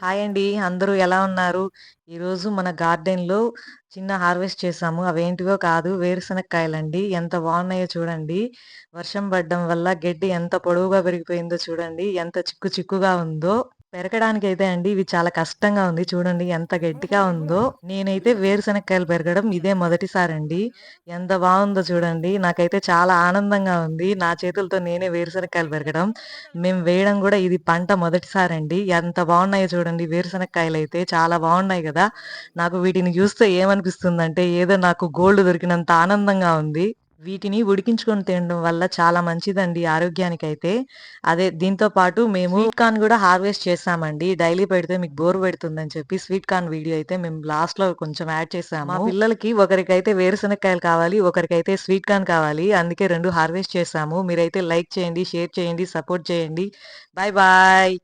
Hi అండి. అందరూ ఎలా ఉన్నారు? ఈరోజు మన గార్డెన్‌లో చిన్న హార్వెస్ట్ చేశాము. అవేంటివో కాదు వేరుశనక్కాయలండి. ఎంత బాగున్నాయో చూడండి. వర్షం పడడం వల్ల గడ్డి ఎంత పొడవుగా పెరిగిపోయిందో చూడండి. ఎంత చిక్కు చిక్కుగా ఉందో. పెరగడానికైతే అండి ఇవి చాలా కష్టంగా ఉంది. చూడండి ఎంత గట్టిగా ఉందో. నేనైతే వేరుశనక్కాయలు పెరగడం ఇదే మొదటిసారండి. ఎంత బావుందో చూడండి. నాకైతే చాలా ఆనందంగా ఉంది. నా చేతులతో నేనే వేరుశనక్కాయలు పెరగడం. మేము వేయడం గూడా ఇది పంట మొదటిసారండి. ఎంత బావున్నాయో చూడండి వేరుశనక్కాయలైతే చాలా బావున్నాయి గదా! నాకు వీటిని జూస్తే ఏమనిపిస్తుందంటే ఏదో నాకు గోల్డ్ దొరికినంత ఆనందంగా ఉంది. వీటిని ఉడికించుకొని తినడం వల్ల చాలా మంచిదండి ఆరోగ్యానికైతే. అదే దీంతో పాటు మేము స్వీట్ కార్న్ గూడా హార్వెస్ట్ చేశామండి. డైలీ పెడితే మీకు బోర్ పెడుతుందని చెప్పి స్వీట్ కార్న్ వీడియో అయితే మేము లాస్ట్‌లో కొంచెం యాడ్ చేశాము. మా పిల్లలకి ఒకరికైతే వేరుశనక్కాయలు కావాలి, ఒకరికైతే స్వీట్ కార్న్ కావాలి. అందుకే 2 హార్వెస్ట్ చేశాము. మీరైతే లైక్ చేయండి, షేర్ చేయండి, సపోర్ట్ చేయండి. Bye bye.